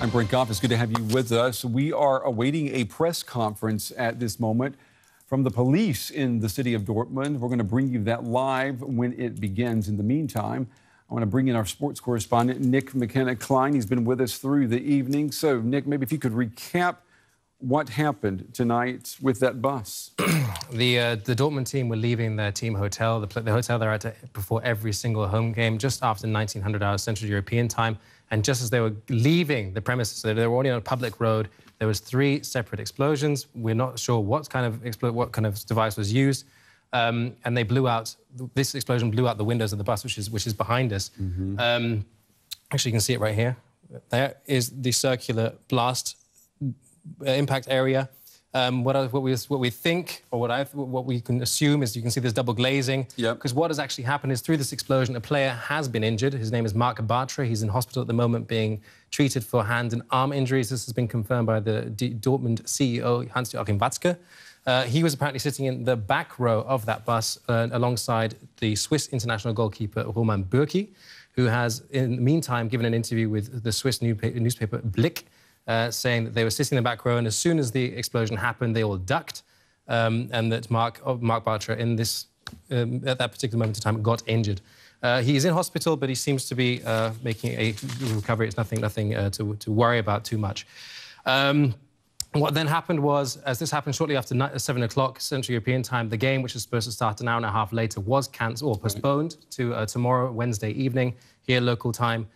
I'm Brent Goff. It's good to have you with us. We are awaiting a press conference at this moment from the police in the city of Dortmund. We're going to bring you that live when it begins. In the meantime, I want to bring in our sports correspondent, Nick McKenna-Klein. He's been with us through the evening. So, Nick, maybe if you could recap what happened tonight with that bus. The Dortmund team were leaving their team hotel, the hotel they're at before every single home game, just after 1900 hours Central European time. And just as they were leaving the premises, so they were already on a public road, there was 3 separate explosions. We're not sure what kind of device was used. And they blew out, this explosion blew out the windows of the bus, which is behind us. Mm-hmm. Actually, you can see it right here. There is the circular blast impact area. What we think, or what we can assume is, you can see there's double glazing. Yep. Because what has actually happened is, through this explosion, a player has been injured. His name is Marc Bartra. He's in hospital at the moment, being treated for hand and arm injuries. This has been confirmed by the Dortmund CEO, Hans-Joachim Watzke. He was apparently sitting in the back row of that bus alongside the Swiss international goalkeeper, Roman Bürki, who has, in the meantime, given an interview with the Swiss newspaper Blick, saying that they were sitting in the back row, and as soon as the explosion happened, they all ducked, and that Marc Bartra, at that particular moment in time, got injured. He is in hospital, but he seems to be making a recovery. It's nothing to worry about too much. What then happened was, as this happened shortly after 7 o'clock Central European time, the game, which was supposed to start an hour and a half later, was cancelled or postponed to tomorrow, Wednesday evening, here local time.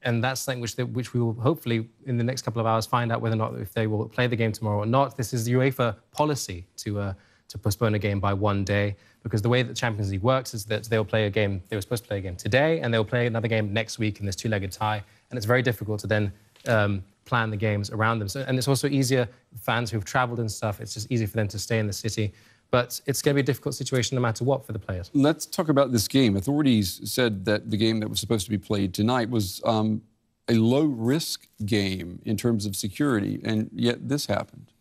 And that's something which we will hopefully, in the next couple of hours, find out whether or not if they will play the game tomorrow or not. This is the UEFA policy to postpone a game by 1 day, because the way that the Champions League works is that they'll play a game, they were supposed to play a game today, and they'll play another game next week in this 2-legged tie, and it's very difficult to then plan the games around them. And it's also easier, fans who've travelled and stuff, it's just easy for them to stay in the city. But it's going to be a difficult situation no matter what for the players. Let's talk about this game. Authorities said that the game that was supposed to be played tonight was a low-risk game in terms of security, and yet this happened.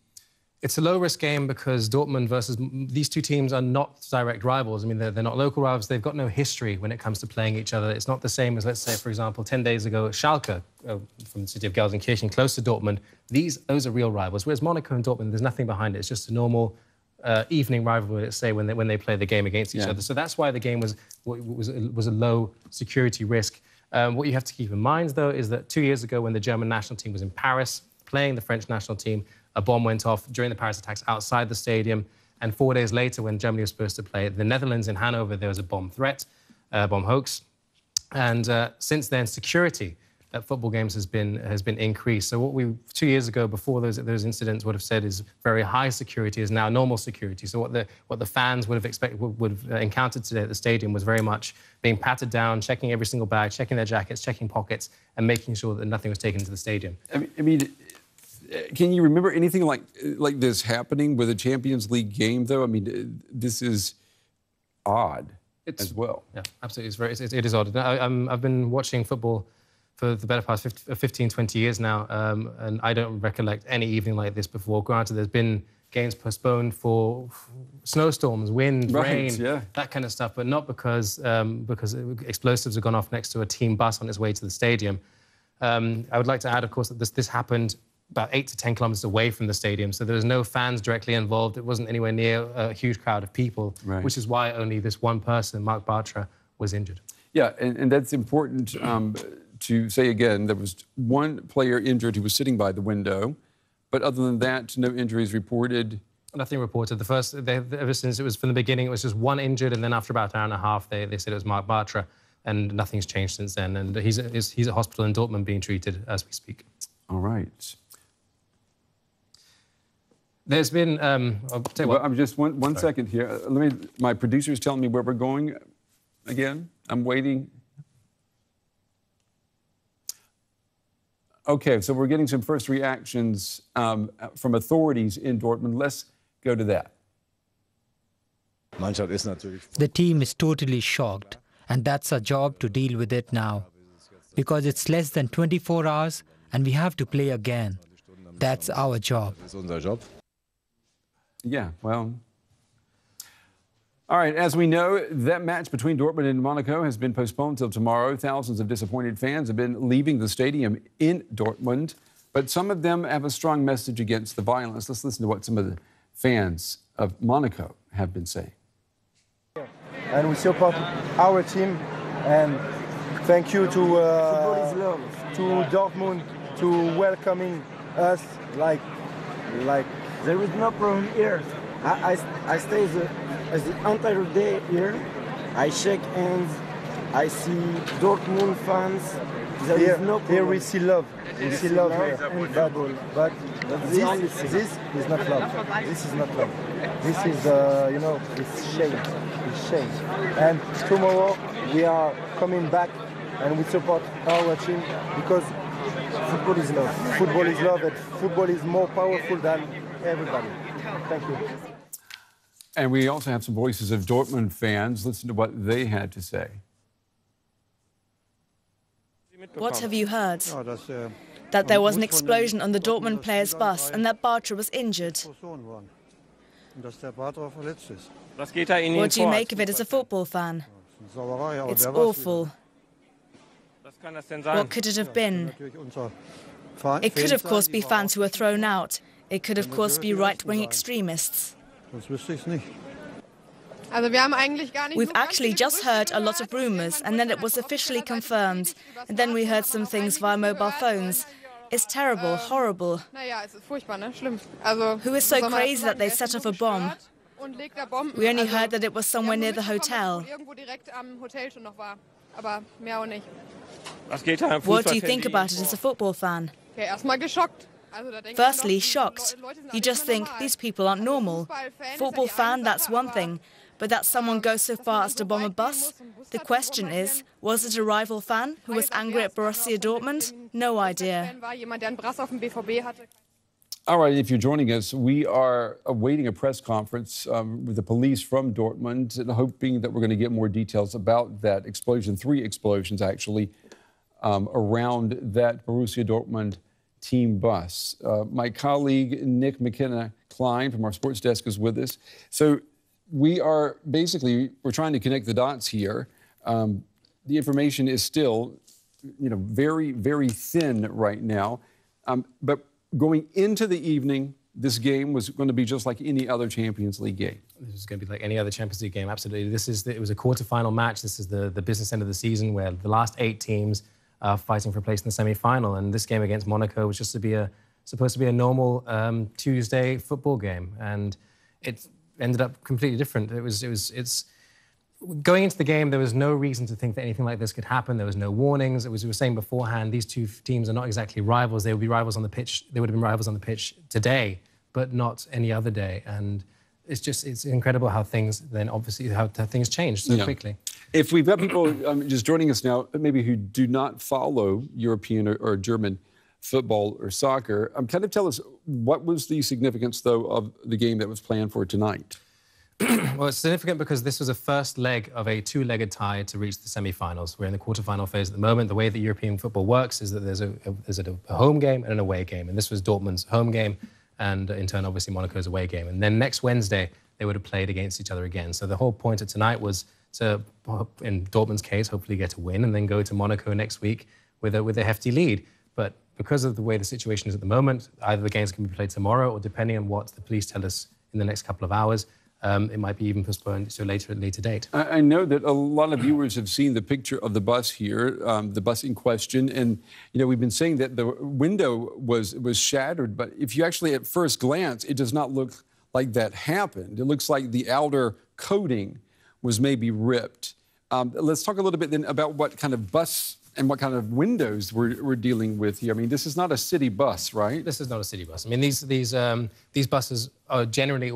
It's a low-risk game because Dortmund versus... These two teams are not direct rivals. I mean, they're not local rivals. They've got no history when it comes to playing each other. It's not the same as, let's say, for example, 10 days ago, Schalke, from the city of Gelsenkirchen, close to Dortmund. Those are real rivals, whereas Monaco and Dortmund, there's nothing behind it. It's just a normal... evening rivalry, let's say, when they play the game against each other. So that's why the game was a low security risk. What you have to keep in mind, though, is that 2 years ago, when the German national team was in Paris playing the French national team, a bomb went off during the Paris attacks outside the stadium. And 4 days later, when Germany was supposed to play the Netherlands in Hanover, there was a bomb threat, bomb hoax. And since then, security at football games has been increased. So what we 2 years ago, before those incidents, would have said is very high security is now normal security. So what the fans would have encountered today at the stadium was very much being patted down, checking every single bag, checking their jackets, checking pockets, and making sure that nothing was taken into the stadium. I mean, can you remember anything like this happening with a Champions League game, though? I mean, this is odd as well. Yeah, absolutely. It is odd. I've been watching football for the better part of 15, 20 years now, and I don't recollect any evening like this before. Granted, there's been games postponed for snowstorms, wind, rain, that kind of stuff, but not because explosives have gone off next to a team bus on its way to the stadium. I would like to add, of course, that this happened about 8 to 10 kilometers away from the stadium, so there was no fans directly involved. It wasn't anywhere near a huge crowd of people, which is why only this one person, Marc Bartra, was injured. Yeah, and that's important to say again. There was one player injured who was sitting by the window, but other than that, no injuries reported. Nothing reported. Ever since it was from the beginning, it was just one injured, and then after about an hour and a half, they said it was Marc Bartra, and nothing's changed since then. And he's at hospital in Dortmund being treated as we speak. All right. There's been. I'll tell you what. I'm just one second here. My producer is telling me where we're going. Again, I'm waiting. Okay, so we're getting some first reactions from authorities in Dortmund. Let's go to that. The team is totally shocked, and that's our job to deal with it now. Because it's less than 24 hours, and we have to play again. That's our job. Yeah, well, All right, as we know, that match between Dortmund and Monaco has been postponed till tomorrow. Thousands of disappointed fans have been leaving the stadium in Dortmund, but some of them have a strong message against the violence. Let's listen to what some of the fans of Monaco have been saying. And we support our team, and thank you to Dortmund to welcoming us like there is no problem here. I stay as the entire day here. I shake hands. I see Dortmund fans. There is no problem. Here we see love. We see love here. But this is not love. This is not love. This is, it's shame. It's shame. And tomorrow we are coming back and we support our team because football is love. Football is love, and football is more powerful than everybody. Thank you. And we also have some voices of Dortmund fans. Listen to what they had to say. What have you heard? That there was an explosion on the Dortmund players' bus and that Bartra was injured. What do you make of it as a football fan? It's awful. What could it have been? It could, of course, be fans who were thrown out. It could, of course, be right-wing extremists. We've actually just heard a lot of rumours, and then it was officially confirmed. And then we heard some things via mobile phones. It's terrible, horrible. Who is so crazy that they set off a bomb? We only heard that it was somewhere near the hotel. What do you think about it as a football fan? Firstly, shocked. You just think, these people aren't normal. Football fan, that's one thing. But that someone goes so far as to bomb a bus? The question is, was it a rival fan who was angry at Borussia Dortmund? No idea. All right, if you're joining us, we are awaiting a press conference with the police from Dortmund and hoping that we're going to get more details about that explosion, 3 explosions actually, around that Borussia Dortmund team bus. My colleague Nick McKenna-Klein from our sports desk is with us. So we're trying to connect the dots here. The information is still, very, very thin right now. But going into the evening, this game was going to be just like any other Champions League game. This is going to be like any other Champions League game, absolutely. It was a quarter-final match. This is the business end of the season where the last 8 teams are fighting for a place in the semi-final. And this game against Monaco was just supposed to be a normal Tuesday football game. And it ended up completely different. Going into the game, there was no reason to think that anything like this could happen. There was no warnings. We were saying beforehand, these 2 teams are not exactly rivals. They would be rivals on the pitch. They would have been rivals on the pitch today, but not any other day. And it's incredible how things things change so quickly. If we've got people just joining us now, maybe who do not follow European or German football or soccer, kind of tell us, what was the significance, though, of the game that was planned for tonight? Well, it's significant because this was a first leg of a 2-legged tie to reach the semi-finals. We're in the quarter-final phase at the moment. The way that European football works is that there's a home game and an away game. And this was Dortmund's home game and, in turn, obviously, Monaco's away game. And then next Wednesday, they would have played against each other again. So the whole point of tonight was to, in Dortmund's case, hopefully get a win and then go to Monaco next week with a hefty lead. But because of the way the situation is at the moment, either the games can be played tomorrow or, depending on what the police tell us in the next couple of hours, it might be even postponed to a later date. I know that a lot of viewers have seen the picture of the bus here, the bus in question, and we've been saying that the window was shattered, but if you actually at first glance, it does not look like that happened. It looks like the outer coating was maybe ripped. Let's talk a little bit then about what kind of bus and what kind of windows we're dealing with here. I mean, this is not a city bus, right? This is not a city bus. I mean, these buses are generally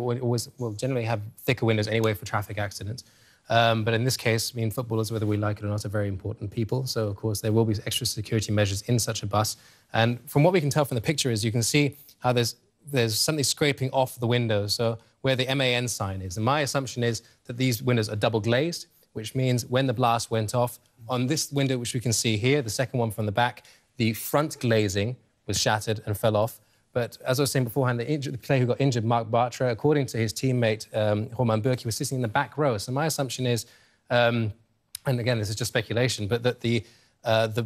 generally have thicker windows anyway for traffic accidents. But in this case, I mean, footballers, whether we like it or not, are very important people. So, of course, there will be extra security measures in such a bus. And from what we can tell from the picture is you can see how there's something scraping off the window, so where the MAN sign is. And my assumption is that these windows are double glazed, which means when the blast went off, on this window, which we can see here, the second one from the back, the front glazing was shattered and fell off, But as I was saying beforehand, the player who got injured, Marc Bartra, according to his teammate, Romain Bürki, was sitting in the back row. So my assumption is, and again, this is just speculation, but that the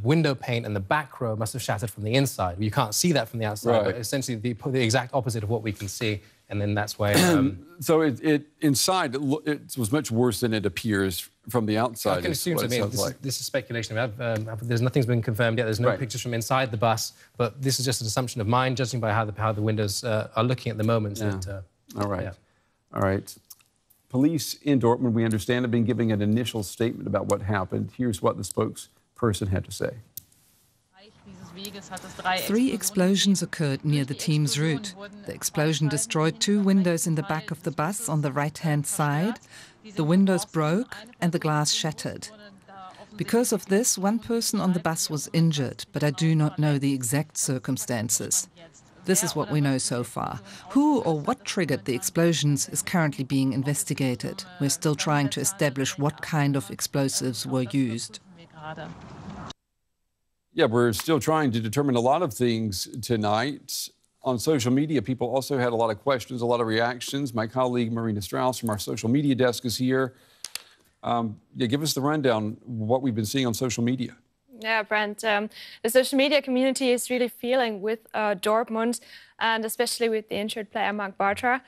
window pane and the back row must have shattered from the inside. You can't see that from the outside, but essentially the exact opposite of what we can see. And then that's why... So inside, it was much worse than it appears from the outside. I can assume so. This is speculation. There's nothing's been confirmed yet. There's no pictures from inside the bus, but this is just an assumption of mine, judging by how the windows are looking at the moment. Yeah. That, all right. Yeah. All right. Police in Dortmund, we understand, have been giving an initial statement about what happened. Here's what the spokesperson had to say. 3 explosions occurred near the team's route. The explosion destroyed 2 windows in the back of the bus on the right-hand side. The windows broke and the glass shattered. Because of this, 1 person on the bus was injured, but I do not know the exact circumstances. This is what we know so far. Who or what triggered the explosions is currently being investigated. We're still trying to establish what kind of explosives were used. Yeah, we're still trying to determine a lot of things tonight. On social media, people also had a lot of questions, a lot of reactions. My colleague Marina Strauss from our social media desk is here. Give us the rundown, what we've been seeing on social media. Yeah, Brent, the social media community is really feeling with Dortmund, and especially with the injured player Marc Bartra.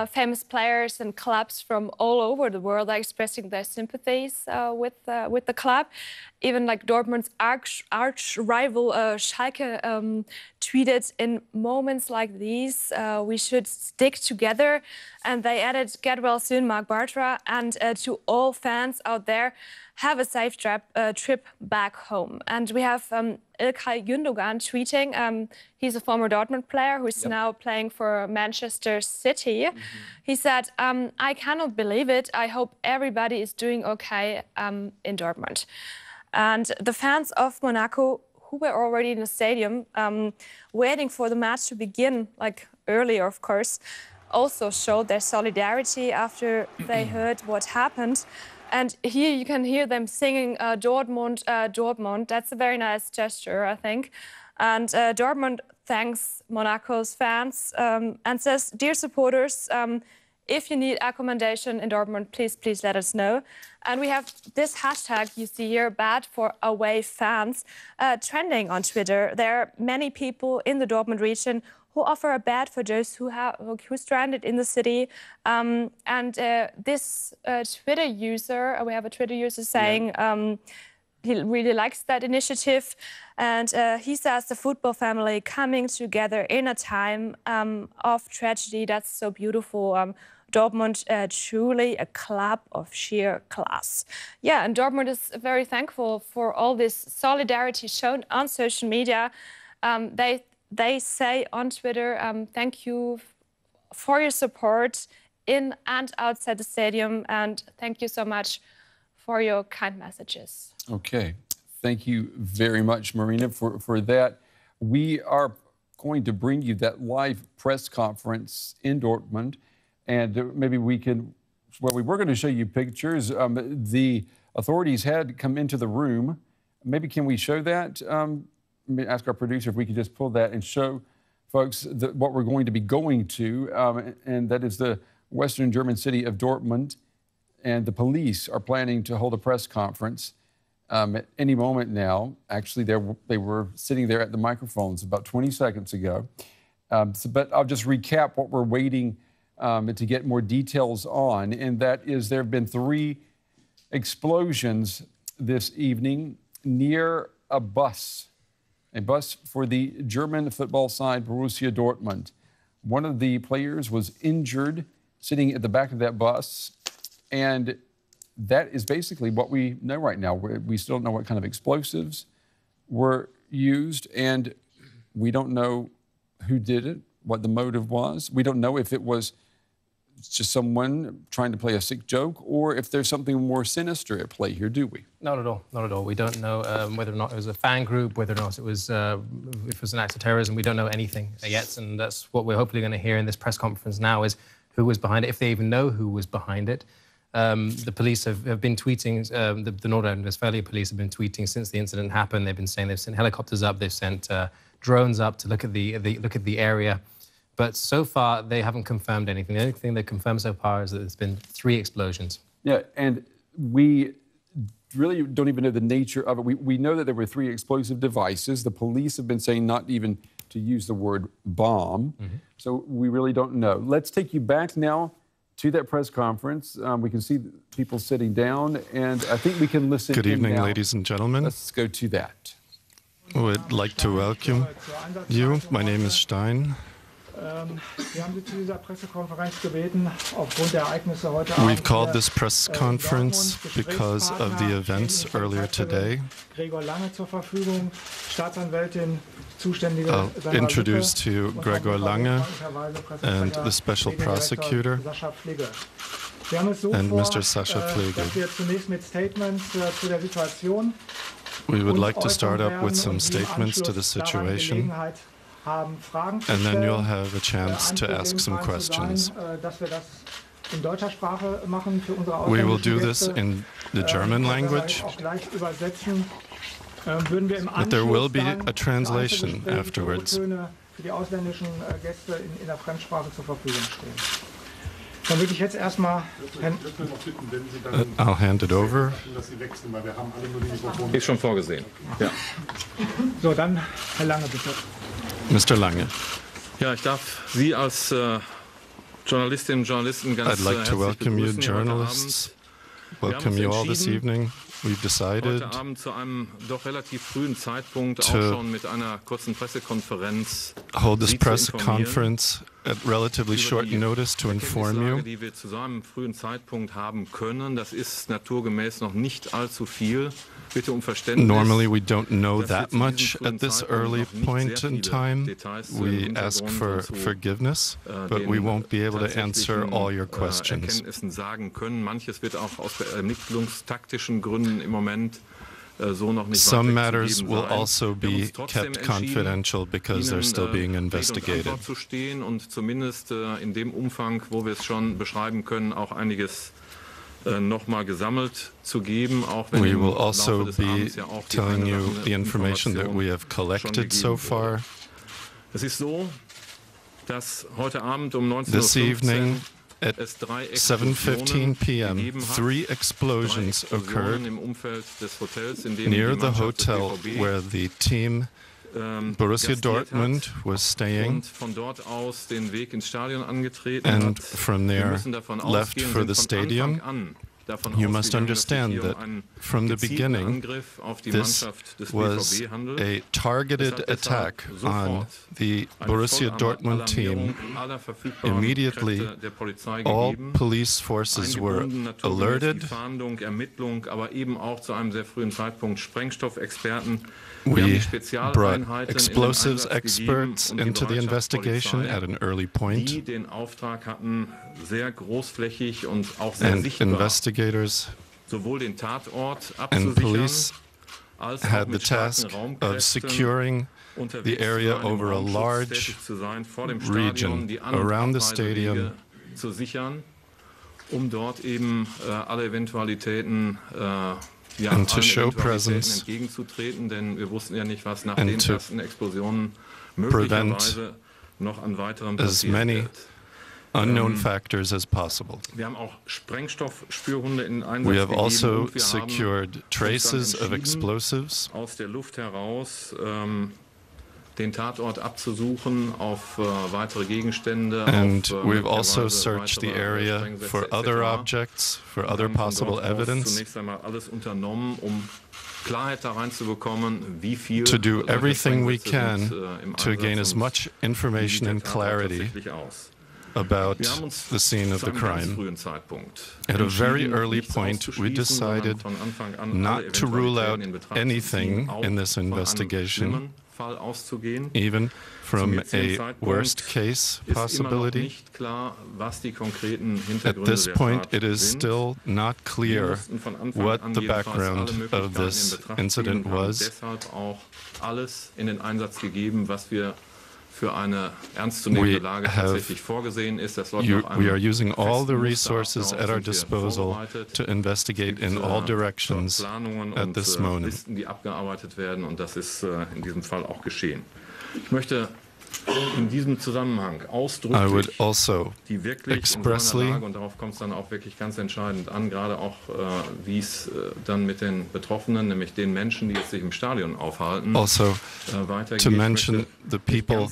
Famous players and clubs from all over the world are expressing their sympathies with the club. Even like Dortmund's arch rival Schalke tweeted, "In moments like these, we should stick together." And they added, "Get well soon, Marc Bartra," and to all fans out there, have a safe trip back home. And we have İlkay Gündoğan tweeting. He's a former Dortmund player who's now playing for Manchester City. He said, "I cannot believe it. I hope everybody is doing okay in Dortmund." And the fans of Monaco, who were already in the stadium, waiting for the match to begin, like earlier, of course, also showed their solidarity after they heard what happened. And here you can hear them singing Dortmund, Dortmund. That's a very nice gesture, I think. And Dortmund thanks Monaco's fans and says, "Dear supporters, if you need accommodation in Dortmund, please let us know." And we have this hashtag you see here, bad for away fans, trending on Twitter. There are many people in the Dortmund region who offer a bed for those who stranded in the city. This Twitter user, we have a Twitter user saying he really likes that initiative. And he says the football family coming together in a time of tragedy. That's so beautiful. Dortmund, truly a club of sheer class. Yeah, and Dortmund is very thankful for all this solidarity shown on social media. They say on Twitter, "Thank you for your support in and outside the stadium, and thank you so much for your kind messages." Okay. Thank you very much, Marina, for that. We are going to bring you that live press conference in Dortmund, and maybe we can, well, we were going to show you pictures. The authorities had come into the room. Maybe can we show that? Ask our producer if we could just pull that and show folks what we're going to be going to, and that is the Western German city of Dortmund. And the police are planning to hold a press conference at any moment now. Actually, they were sitting there at the microphones about 20 seconds ago. But I'll just recap what we're waiting to get more details on, and that is there have been 3 explosions this evening near a bus for the German football side, Borussia Dortmund. One of the players was injured sitting at the back of that bus, and that is basically what we know right now. We still don't know what kind of explosives were used, and we don't know who did it, what the motive was. We don't know if it was just someone trying to play a sick joke or if there's something more sinister at play here, do we? Not at all. Not at all. We don't know whether or not it was a fan group, whether or not it was an act of terrorism. We don't know anything yet, and that's what we're hopefully going to hear in this press conference now is who was behind it, if they even know who was behind it. The police have been tweeting, the North Rhine-Westphalia police have been tweeting since the incident happened. They've been saying they've sent helicopters up, they've sent drones up to look at the area. But so far, they haven't confirmed anything. The only thing they've confirmed so far is that there's been 3 explosions. Yeah, and we really don't even know the nature of it. We know that there were 3 explosive devices. The police have been saying not even to use the word bomb. So we really don't know. Let's take you back now to that press conference. We can see people sitting down, and I think we can listen. Good evening, now. ladies and gentlemen. Let's go to that. I would like to welcome you. My name is Stein. We've called this press conference because of the events earlier today. I'll introduce to you Gregor Lange and the special prosecutor and Mr. Sascha Pfleger. We would like to start up with some statements to the situation, and then you'll have a chance to ask some questions. We will do this in the German language, but there will be a translation afterwards. I'll hand it over. Ist schon vorgesehen. Ja. So, dann Herr Lange, bitte. Mr. Lange. Ja, ich darf Sie als Journalistinnen und Journalisten ganz I'd like to welcome you, begrüßen journalists. Welcome you all this evening. We've decided heute Abend zu einem doch relativ frühen Zeitpunkt auch schon mit einer kurzen Pressekonferenz hold this Sie press zu informieren conference at relatively short notice to inform you. Die wir zu so einem frühen Zeitpunkt haben können, das ist naturgemäß noch nicht allzu viel. Bitte um Verständnis. Normally we don't know that much at this early point in time. We ask for forgiveness, but we won't be able to answer all your questions. Erkenntnissen sagen können. Manches wird auch aus ermittlungstaktischen Gründen im Moment so noch nicht Some matters will also be kept confidential because they're still being investigated. Zu stehen und zumindest in dem Umfang, wo wir es schon beschreiben können, auch einiges nochmal gesammelt zu geben, auch wenn we will also be telling you the information that we have collected so far. Es ist so, dass heute Abend um 19:15 This evening at 7:15 p.m., 3 explosions occurred near the hotel where the team Borussia Dortmund was staying, and from there left for the stadium. You must understand that from the beginning, this was a targeted attack on the Borussia Dortmund team. Immediately, all police forces were alerted. We brought explosives experts into the investigation at an early point, and investigators and police had the task of securing the area over a large region around the stadium, and to show presence and to prevent as many unknown factors as possible. We have also secured traces of explosives. And we've also searched the area for other objects, for other possible evidence, to do everything we can to gain as much information and clarity about the scene of the crime. At a very early point, we decided not to rule out anything in this investigation, even from a worst-case possibility. At this point, it is still not clear what the background of this incident was. We are using all the resources at our disposal to investigate in all directions at this moment. Ich möchte in diesem Zusammenhang I would ausdrücklich also die wirklich expressly Lage, und darauf kommt es dann auch wirklich ganz entscheidend an, gerade auch wie es dann mit den Betroffenen, nämlich den Menschen, die jetzt sich im Stadion aufhalten, also weitergeht. to mention the people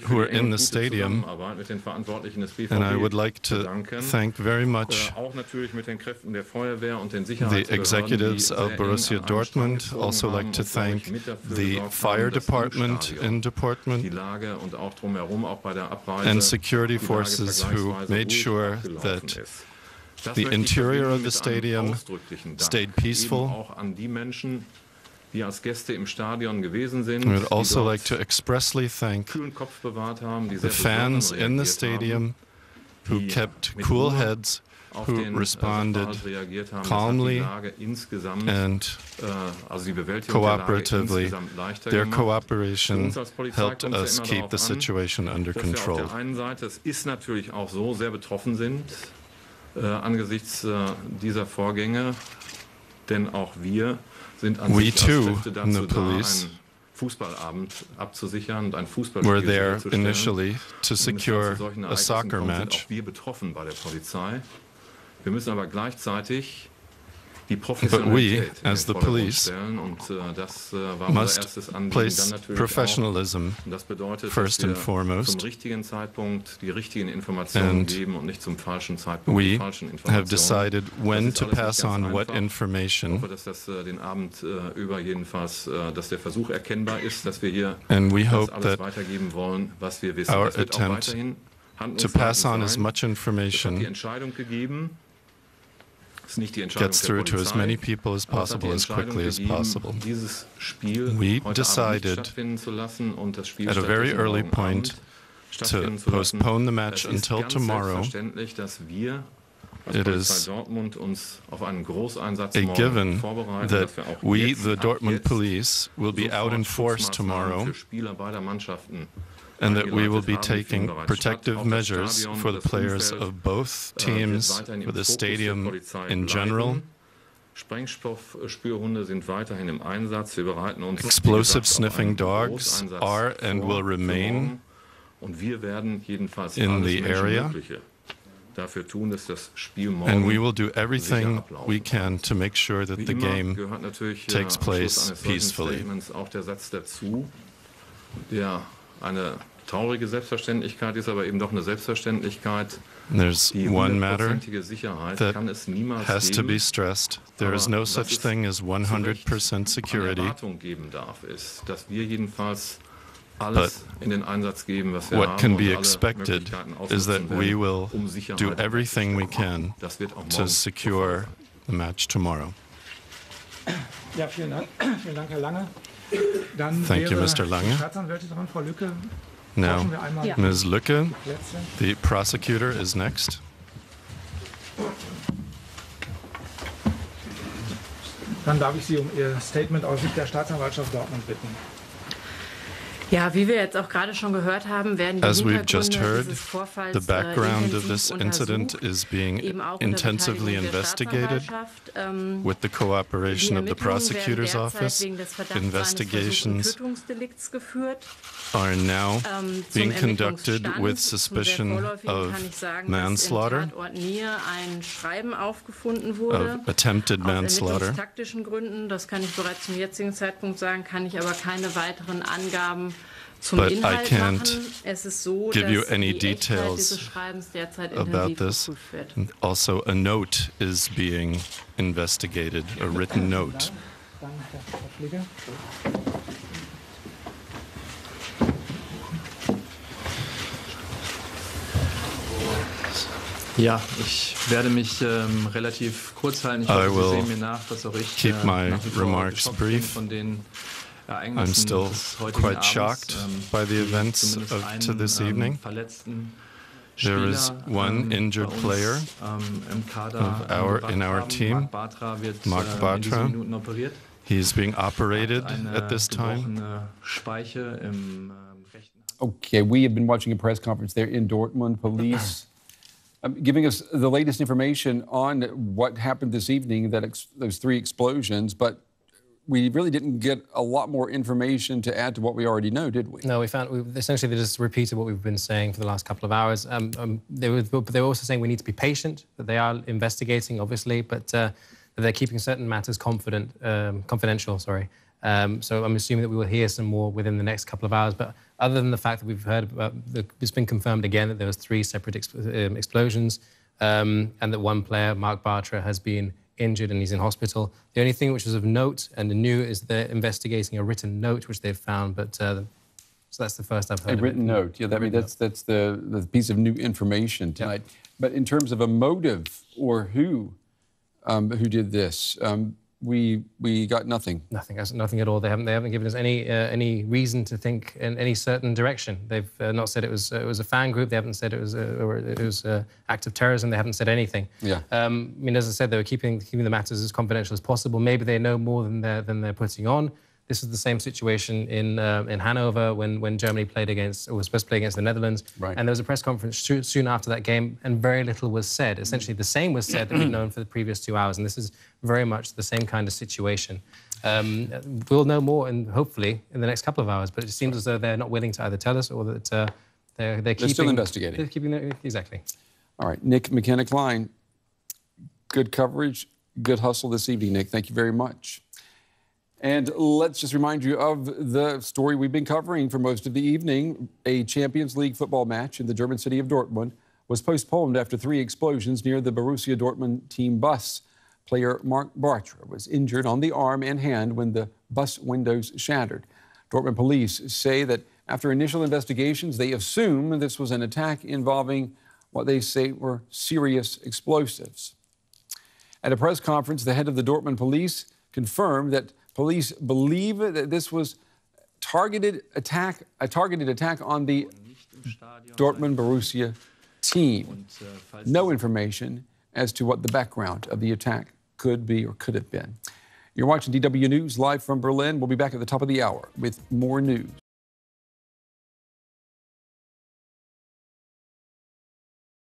who are in the stadium, mit den Verantwortlichen des BVB and I would like to thank very much auch natürlich mit den Kräften der Feuerwehr und den the Sicherheitsbehörden, executives die of sehr Borussia eng an Dortmund, Strang also gezogen like to haben und, thank mit dafür the gesorgt fire haben, dass im department Stadion in die Dortmund Lage und auch drumherum, auch bei der Abreise, and security die Lage forces who vergleichsweise made ruhig sure abgelaufen that ist. Das the möchte ich interior verbinden of the mit einem stadium ausdrücklichen Dank stayed peaceful. eben auch an die Menschen, die als Gäste im Stadion gewesen sind, I would die also dort like to expressly thank kühlen Kopf bewahrt haben, die the sehr besonnen fans in the reagiert stadium haben, who die kept mit cool Ruhe heads, auf who den responded Sachverhalt reagiert haben. calmly Das hat die Lage insgesamt, and also die Bewältigung der Lage cooperatively. insgesamt leichter Their gemacht. Für cooperation uns als Polizei helped kommt es us ja immer keep darauf the an, situation under dass wir control. auf der einen Seite, es ist natürlich auch so, sehr betroffen sind angesichts dieser Vorgänge, denn auch wir sind an We sich als too, Kräfte in dazu the da, police, einen Fußballabend abzusichern und ein were Fußballspiel there sicherzustellen. initially to Und wenn es dann secure zu solchen a Ereignissen soccer kommt, sind match. auch wir betroffen bei der Polizei. Wir müssen aber gleichzeitig die Professionalität in den as the Vordergrund police, stellen und das war unser must erstes Anliegen. place Dann natürlich professionalism auch, und das bedeutet, first dass wir and foremost. zum richtigen Zeitpunkt die richtigen Informationen And geben und nicht zum falschen Zeitpunkt die We falschen have Informationen. decided when Das ist to alles nicht pass ganz on what einfach. Ich information, hoffe, dass das den Abend über jedenfalls, dass der Versuch erkennbar ist, dass wir hier and we das hope alles that weitergeben wollen, was wir wissen. our Das wird auch attempt weiterhin to pass on handlungsleitend as sein. much Es hat die information Entscheidung gegeben. Es ist nicht die Entscheidung gets der through to as Polizei, many people as aber es hat die possible, as Entscheidung quickly as gegeben, possible. dieses Spiel We heute Abend nicht decided stattfinden zu lassen und das Spiel at a very stattdessen early morgen point Abend stattfinden to zu lassen. postpone the match Es ist until ganz tomorrow. selbstverständlich, dass wir als It Polizei is Dortmund uns auf einen Großeinsatz a morgen given vorbereiten, that dass wir auch we, jetzt, the ab Dortmund jetzt police, will be out in sofort force Schutzmaßnahmen tomorrow, für Spieler beider Mannschaften and that we will be eingeleitet haben. Die finden taking bereits protective statt. Auch das measures Stadion, for the das players Umfeld, of both wird teams, weiterhin im for the Fokus der stadium Polizei in bleiben. general. Sprengstoffspürhunde sind weiterhin im Einsatz. Wir bereiten uns, Explosive wie gesagt, auf sniffing einen dogs Großeinsatz are and vor will für remain morgen. Und wir werden jedenfalls in alles the area. Menschenmögliche dafür tun, dass das Spiel morgen And we will do sicher everything ablaufen we can to make sure that Wie the immer game gehört natürlich takes am Schluss place eines solchen peacefully. Statements auch der Satz dazu, der eine traurige Selbstverständlichkeit ist, aber eben doch eine Selbstverständlichkeit. There's Die one matter hundertprozentige Sicherheit that kann es niemals has to be geben. stressed. There is Aber no was such es thing as zu Recht 100% Eine security. Erwartung geben darf, ist, dass wir jedenfalls alles in den Einsatz geben, was wir What haben can und be alle expected Möglichkeiten is that ausnutzen we werden, will um Sicherheit do everything we can Das wird auch to morgen secure the match tomorrow. Ja, vielen Dank. Vielen Dank, Herr Lange. Dann Thank you, wäre Mr. Lange. die Staatsanwältin dran, Frau Lücke. Now, Tauschen wir einmal Ms. Lücke, die Plätze. the prosecutor, is next. Dann darf ich Sie um Ihr Statement aus Sicht der Staatsanwaltschaft Dortmund bitten. Ja, wie wir jetzt auch gerade schon gehört haben, werden die As we've just Hintergründe heard, dieses Vorfalls the background of intensiv this incident untersucht, is being eben auch unter intensively Beteiligung der investigated Staatsanwaltschaft. with the cooperation of the Ermittlungen werden prosecutor's derzeit office. wegen des Verdachts Investigations eines Tötungsdelikts geführt. are now Zum being conducted Ermittlungsstand, with zum sehr suspicion vorläufigen of kann ich sagen, manslaughter, dass im Tatort Nähe ein Schreiben aufgefunden of wurde. attempted Aus manslaughter. ermittlungstaktischen Gründen, das kann ich bereits zum jetzigen Zeitpunkt sagen, kann ich aber keine weiteren Angaben zum But I Inhalt can't machen. Es ist so, give you dass any die Echtheit details dieses Schreibens derzeit about intensiv this. geprüft wird. And also, a note is being investigated, a written note. Dann Herr Pfleger. Ja, ich werde mich relativ kurz halten. Ich I hoffe, Sie will sehen mir nach, dass auch ich keep my nach wie vor remarks geschockt bin brief. von den I'm Ereignissen still des heutigen quite Abends, shocked by the events zumindest of einen, this evening. verletzten There is Spieler, one bei injured uns, player im Kader in our haben. team, Marc Bartra wird Marc in Bartra. diesen Minuten operiert. He is being operated Eine at this time. gebrochene Speiche im rechten Okay, we have been watching a press conference there in Dortmund. Police giving us the latest information on what happened this evening, those three explosions. But we really didn't get a lot more information to add to what we already know, did we? No, essentially they just repeated what we've been saying for the last couple of hours. They were also saying we need to be patient, that they are investigating, obviously, but that they're keeping certain matters confidential. So I'm assuming that we will hear some more within the next couple of hours. But other than the fact that we've heard about, it's been confirmed again that there was 3 separate explosions, and that one player, Marc Bartra, has been injured and he's in hospital. The only thing which is of note and new is they're investigating a written note which they've found, but so that's the first I've heard. A written note, yeah. That's the piece of new information tonight. Yep. But in terms of a motive or who did this, we got nothing. Nothing at all. They haven't given us any reason to think in any certain direction. They've not said it was a fan group. They haven't said it was an act of terrorism. They haven't said anything. Yeah. I mean, as I said, they were keeping the matters as confidential as possible. Maybe they know more than they're putting on. This is the same situation in Hanover when Germany was supposed to play against the Netherlands. Right. And there was a press conference soon after that game, and very little was said. Essentially, the same was said that we've known for the previous 2 hours, and this is very much the same kind of situation. We'll know more, and hopefully in the next couple of hours. But it seems as though they're not willing to either tell us or that they're still investigating. They're keeping exactly. All right, Nick McKenna-Klein, good coverage, good hustle this evening, Nick. Thank you very much. And let's just remind you of the story we've been covering for most of the evening. A Champions League football match in the German city of Dortmund was postponed after 3 explosions near the Borussia Dortmund team bus. Player Marc Bartra was injured on the arm and hand when the bus windows shattered. Dortmund police say that after initial investigations, they assume this was an attack involving what they say were serious explosives. At a press conference, the head of the Dortmund police confirmed that police believe that this was a targeted attack on the Dortmund Borussia team. No information as to what the background of the attack could be or could have been. You're watching DW News live from Berlin. We'll be back at the top of the hour with more news.